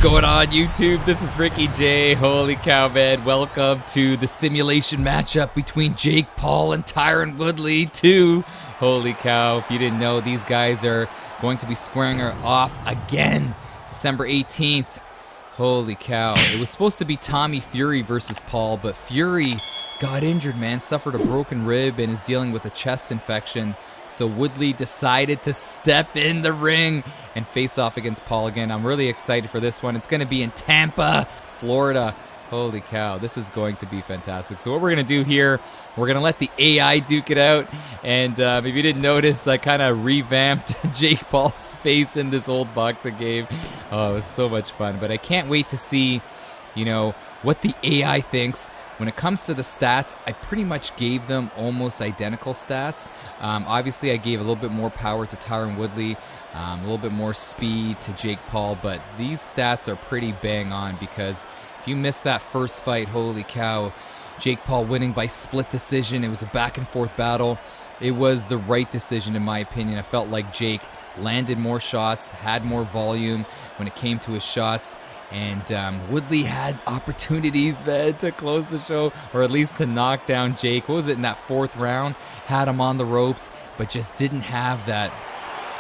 going on, YouTube? This is Ricky J. Holy cow, man. Welcome to the simulation matchup between Jake Paul and Tyron Woodley 2. Holy cow. If you didn't know, these guys are going to be squaring off again December 18th. Holy cow. It was supposed to be Tommy Fury versus Paul, but Fury got injured, man. Suffered a broken rib and is dealing with a chest infection. So Woodley decided to step in the ring and face off against Paul again. I'm really excited for this one. It's going to be in Tampa, Florida. Holy cow, this is going to be fantastic. So what we're going to do here, we're going to let the AI duke it out. And if you didn't notice, I kind of revamped Jake Paul's face in this old boxing game. Oh, it was so much fun. But I can't wait to see, you know, what the AI thinks. When it comes to the stats, I pretty much gave them almost identical stats. Obviously, I gave a little bit more power to Tyron Woodley, a little bit more speed to Jake Paul, but these stats are pretty bang on because if you missed that first fight, holy cow, Jake Paul winning by split decision. It was a back and forth battle. It was the right decision in my opinion. I felt like Jake landed more shots, had more volume when it came to his shots. And Woodley had opportunities, man, to close the show, or at least to knock down Jake. What was it in that fourth round? Had him on the ropes, but just didn't have that,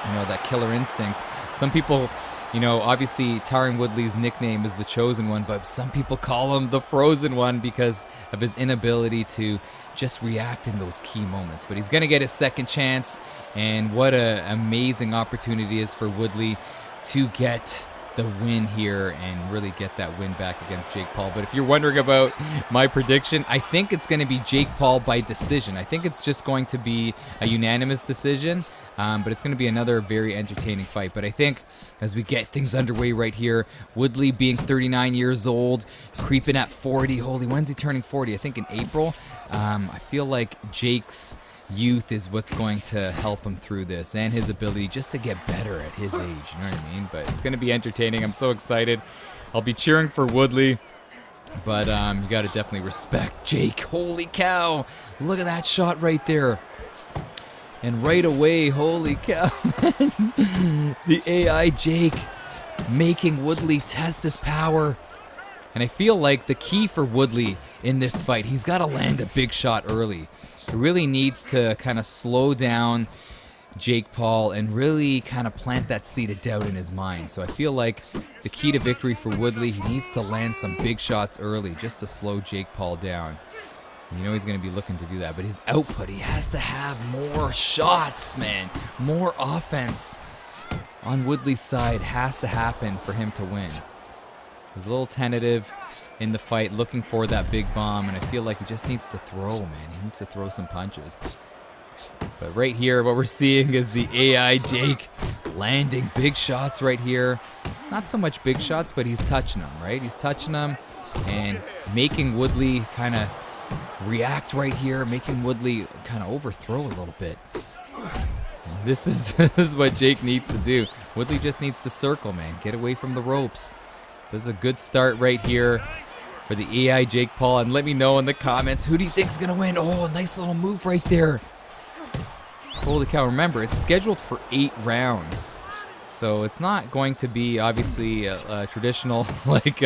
you know, that killer instinct. Some people, you know, obviously Tyron Woodley's nickname is the Chosen One, but some people call him the Frozen One because of his inability to just react in those key moments. But he's going to get his second chance, and what an amazing opportunity is for Woodley to get the win here and really get that win back against Jake Paul. But if you're wondering about my prediction, I think it's going to be Jake Paul by decision. I think it's just going to be a unanimous decision, but it's going to be another very entertaining fight. But I think as we get things underway right here, Woodley being 39 years old, creeping at 40. Holy, when's he turning 40? I think in April. I feel like Jake's youth is what's going to help him through this, and his ability just to get better at his age, you know what I mean? But it's going to be entertaining. I'm so excited. I'll be cheering for Woodley, but you got to definitely respect Jake. Holy cow, look at that shot right there. And right away, holy cow, man. The AI Jake making Woodley test his power. And I feel like the key for Woodley in this fight, he's got to land a big shot early. He really needs to kind of slow down Jake Paul and really kind of plant that seed of doubt in his mind. So I feel like the key to victory for Woodley, he needs to land some big shots early just to slow Jake Paul down. And you know he's going to be looking to do that. But his output, he has to have more shots, man. More offense on Woodley's side has to happen for him to win. He was a little tentative in the fight, looking for that big bomb, and I feel like he just needs to throw, man. He needs to throw some punches. But right here, what we're seeing is the AI Jake landing big shots right here. Not so much big shots, but he's touching them, right? He's touching them and making Woodley kind of react right here, making Woodley kind of overthrow a little bit. And this is what Jake needs to do. Woodley just needs to circle, man. Get away from the ropes. This is a good start right here for the AI Jake Paul. And let me know in the comments, who do you think's going to win? Oh, nice little move right there. Holy cow. Remember, it's scheduled for 8 rounds. So it's not going to be, obviously, a traditional like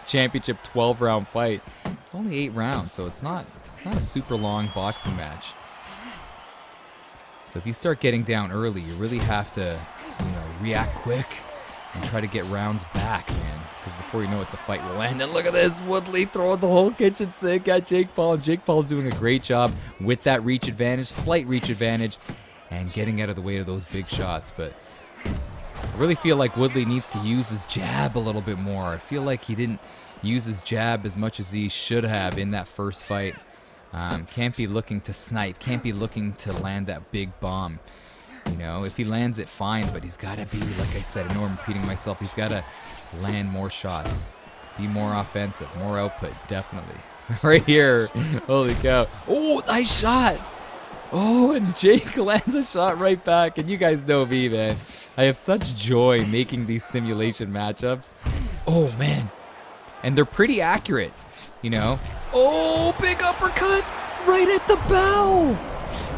championship 12-round fight. It's only 8 rounds, so it's not a super long boxing match. So if you start getting down early, you really have to, you know, react quick and try to get rounds back, man. Because before you know it, the fight will end. And look at this, Woodley throwing the whole kitchen sink at Jake Paul. Jake Paul's doing a great job with that reach advantage, slight reach advantage, and getting out of the way of those big shots. But I really feel like Woodley needs to use his jab a little bit more. I feel like he didn't use his jab as much as he should have in that first fight. Can't be looking to snipe. Can't be looking to land that big bomb. You know, if he lands it, fine, but he's got to be, like I said, I know I'm repeating myself, he's got to land more shots, be more offensive, more output, definitely. Right here, holy cow. Oh, nice shot. Oh, and Jake lands a shot right back, and you guys know me, man. I have such joy making these simulation matchups. Oh, man. And they're pretty accurate, you know. Oh, big uppercut right at the bow.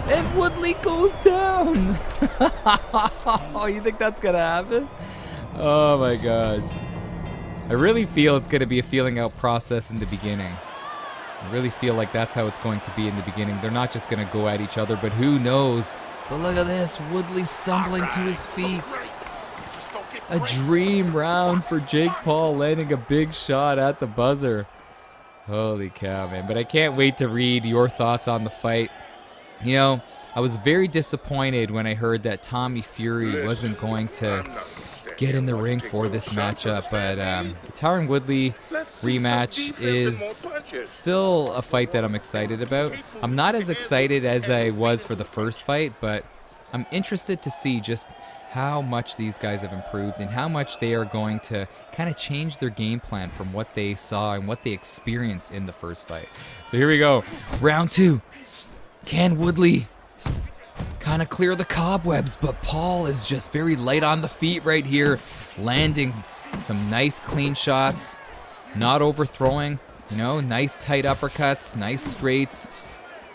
And Woodley goes down. Oh, you think that's going to happen? Oh, my gosh. I really feel it's going to be a feeling out process in the beginning. I really feel like that's how it's going to be in the beginning. They're not just going to go at each other, but who knows? But look at this, Woodley stumbling to his feet. A dream round for Jake Paul, landing a big shot at the buzzer. Holy cow, man. But I can't wait to read your thoughts on the fight. You know, I was very disappointed when I heard that Tommy Fury wasn't going to get in the ring for this matchup, but the Tyron Woodley rematch is still a fight that I'm excited about. I'm not as excited as I was for the first fight, but I'm interested to see just how much these guys have improved and how much they are going to kind of change their game plan from what they saw and what they experienced in the first fight. So here we go. Round 2. Can Woodley kind of clear the cobwebs? But Paul is just very light on the feet right here, landing some nice clean shots, not overthrowing, you know, nice tight uppercuts, nice straights.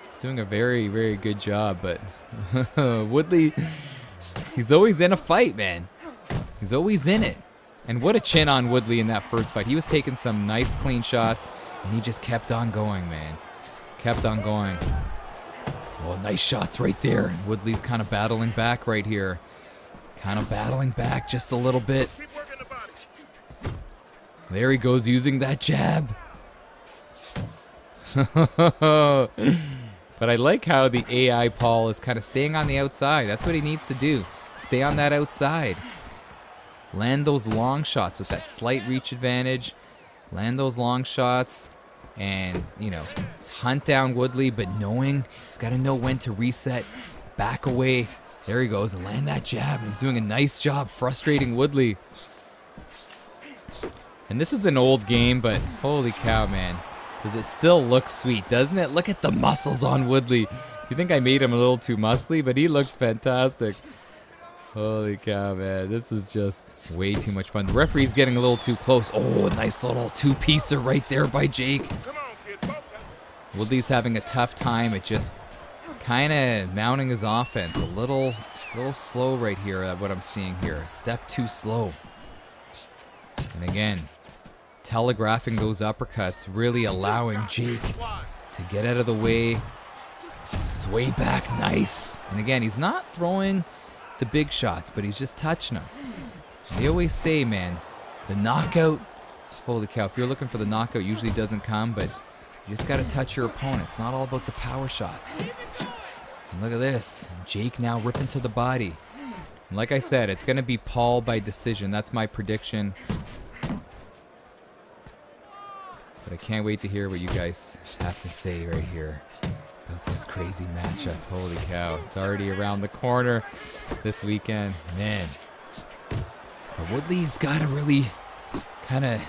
He's doing a very, very good job, but Woodley, he's always in a fight, man. He's always in it. And what a chin on Woodley in that first fight. He was taking some nice clean shots, and he just kept on going, man. Kept on going. Oh, nice shots right there. Woodley's kind of battling back right here. Kind of battling back just a little bit. There he goes using that jab. But I like how the AI Paul is kind of staying on the outside. That's what he needs to do. Stay on that outside. Land those long shots with that slight reach advantage. Land those long shots. And, you know, hunt down Woodley, but knowing he's got to know when to reset, back away. There he goes, and land that jab. And he's doing a nice job frustrating Woodley. And this is an old game, but holy cow, man. Does it still look sweet, doesn't it? Look at the muscles on Woodley. You think I made him a little too muscly, but he looks fantastic. Holy cow, man. This is just way too much fun. The referee's getting a little too close. Oh, a nice little two-piecer right there by Jake. Woodley's having a tough time at just kind of mounting his offense. A little slow right here at what I'm seeing here. A step too slow. And again, telegraphing those uppercuts, really allowing Jake to get out of the way. Sway back, nice. And again, he's not throwing the big shots, but he's just touching them. They always say, man, the knockout, holy cow, if you're looking for the knockout, usually doesn't come, but you just got to touch your opponent. It's not all about the power shots. And look at this. Jake now ripping to the body. And like I said, it's going to be Paul by decision. That's my prediction. But I can't wait to hear what you guys have to say right here about this crazy matchup. Holy cow. It's already around the corner this weekend. Man. But Woodley's got to really kind of,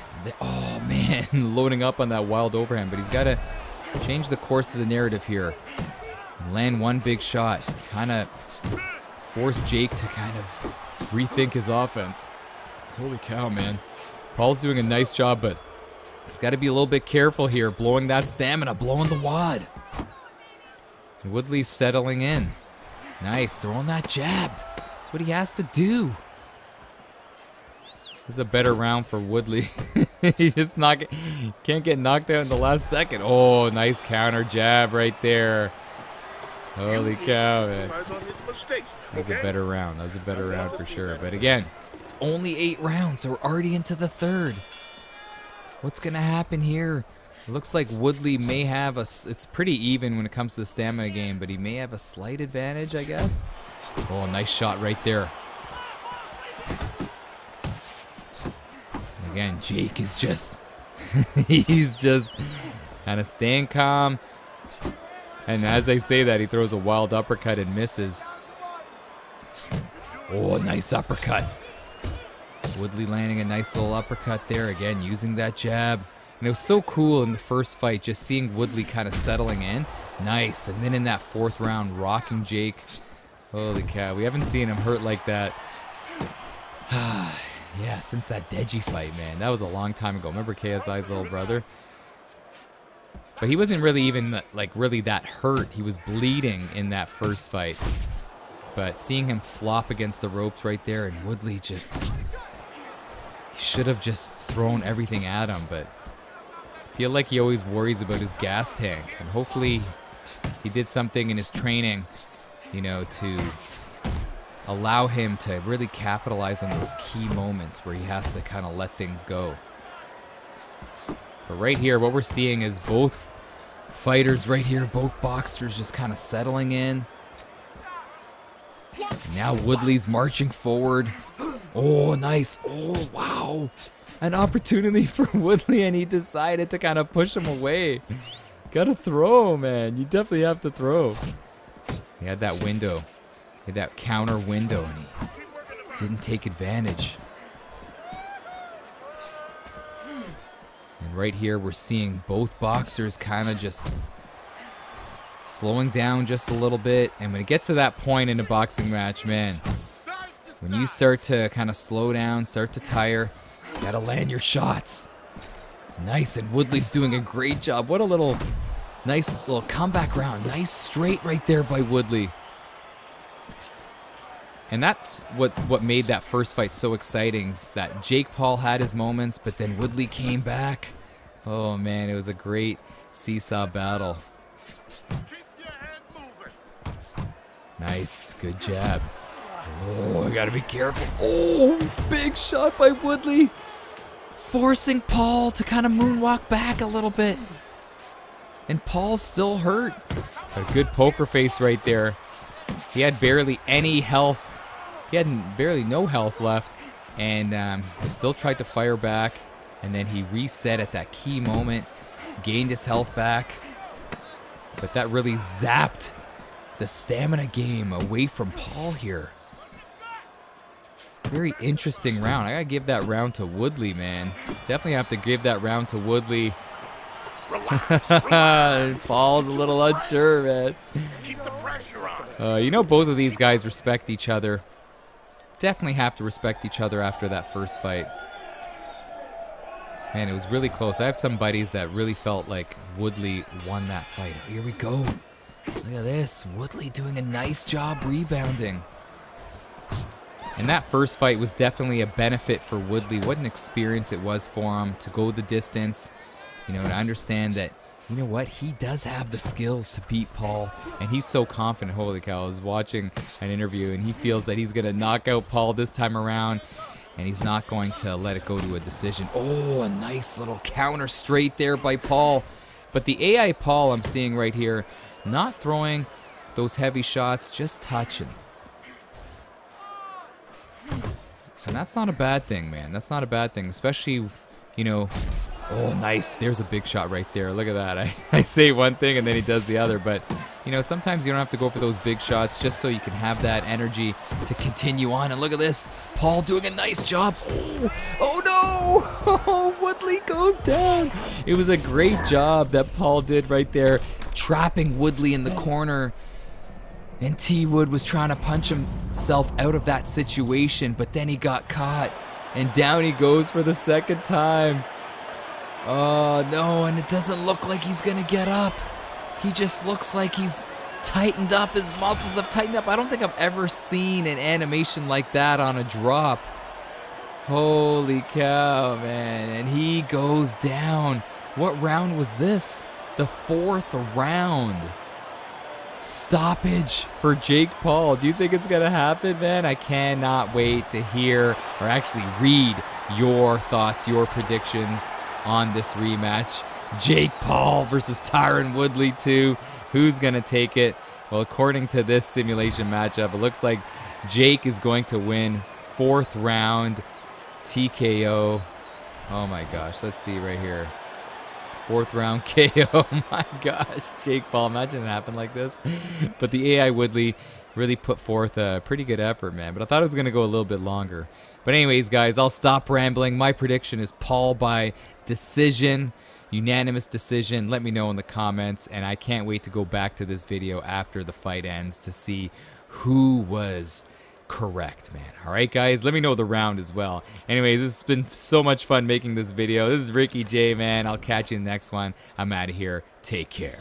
oh man, loading up on that wild overhand. But he's got to change the course of the narrative here. Land one big shot. Kind of force Jake to kind of rethink his offense. Holy cow, man. Paul's doing a nice job, but he's got to be a little bit careful here. Blowing that stamina, blowing the wad. Woodley's settling in. Nice, throwing that jab. That's what he has to do. This is a better round for Woodley. He just can't get knocked out in the last second. Oh, nice counter jab right there. Holy cow, man. That was a better round. That was a better round for sure. But again, it's only 8 rounds, so we're already into the 3rd. What's going to happen here? It looks like Woodley may have it's pretty even when it comes to the stamina game, but he may have a slight advantage, I guess. Oh, nice shot right there. And again, Jake is just, he's just kind of staying calm. And as I say that, he throws a wild uppercut and misses. Oh, nice uppercut. Woodley landing a nice little uppercut there. Again, using that jab. And it was so cool in the first fight, just seeing Woodley kind of settling in. Nice. And then in that 4th round, rocking Jake. Holy cow. We haven't seen him hurt like that. Yeah, since that Deji fight, man. That was a long time ago. Remember KSI's little brother? But he wasn't really even, like, really that hurt. He was bleeding in that first fight. But seeing him flop against the ropes right there, and Woodley just should have just thrown everything at him, but I feel like he always worries about his gas tank, and hopefully he did something in his training, you know, to allow him to really capitalize on those key moments where he has to kind of let things go. But right here, what we're seeing is both fighters right here, both boxers just kind of settling in. And now Woodley's marching forward. Oh, nice. Oh, wow. An opportunity for Woodley, and he decided to kind of push him away. Gotta throw, man. You definitely have to throw. He had that window. He had that counter window, and he didn't take advantage. And right here, we're seeing both boxers kind of just slowing down just a little bit. And when it gets to that point in a boxing match, man, when you start to kind of slow down, start to tire, you gotta land your shots. Nice, and Woodley's doing a great job. What a nice little comeback round. Nice straight right there by Woodley. And that's what made that first fight so exciting, is that Jake Paul had his moments, but then Woodley came back. Oh man, it was a great seesaw battle. Nice, good jab. Oh, I gotta be careful. Oh, big shot by Woodley. Forcing Paul to kind of moonwalk back a little bit. And Paul's still hurt. A good poker face right there. He had barely any health. He had barely no health left, and still tried to fire back, and then he reset at that key moment, gained his health back, but that really zapped the stamina game away from Paul here. Very interesting round. I gotta give that round to Woodley, man. Definitely have to give that round to Woodley. Paul's a little unsure, man. Keep the pressure on. You know, both of these guys respect each other. Definitely have to respect each other after that first fight. Man, it was really close. I have some buddies that really felt like Woodley won that fight. Here we go. Look at this. Woodley doing a nice job rebounding. And that first fight was definitely a benefit for Woodley. What an experience it was for him to go the distance. You know, to understand that, you know what, he does have the skills to beat Paul, and he's so confident. Holy cow, I was watching an interview, and he feels that he's going to knock out Paul this time around, and he's not going to let it go to a decision. Oh, a nice little counter straight there by Paul. But the AI Paul I'm seeing right here, not throwing those heavy shots, just touching. And that's not a bad thing, man. That's not a bad thing, especially, you know. Oh, nice. There's a big shot right there. Look at that. I say one thing and then he does the other. But, you know, sometimes you don't have to go for those big shots just so you can have that energy to continue on. And look at this. Paul doing a nice job. Oh no. Oh, Woodley goes down. It was a great job that Paul did right there, trapping Woodley in the corner. And T. Wood was trying to punch himself out of that situation, but then he got caught. And down he goes for the second time. Oh, no, and it doesn't look like he's going to get up. He just looks like he's tightened up. His muscles have tightened up. I don't think I've ever seen an animation like that on a drop. Holy cow, man. And he goes down. What round was this? The fourth round. Stoppage for Jake Paul. Do you think it's going to happen, man? I cannot wait to hear or actually read your thoughts, your predictions on this rematch. Jake Paul versus Tyron Woodley 2. Who's going to take it? Well, according to this simulation matchup, it looks like Jake is going to win. Fourth round TKO. Oh my gosh, let's see right here. Fourth round KO. My gosh, Jake Paul, imagine it happened like this. But the AI Woodley really put forth a pretty good effort, man. But I thought it was going to go a little bit longer. But anyways, guys, I'll stop rambling. My prediction is Paul by decision, unanimous decision. Let me know in the comments, and I can't wait to go back to this video after the fight ends to see who was correct, man. All right, guys, let me know the round as well. Anyways, this has been so much fun making this video. This is Ricky J, man. I'll catch you in the next one. I'm out of here. Take care.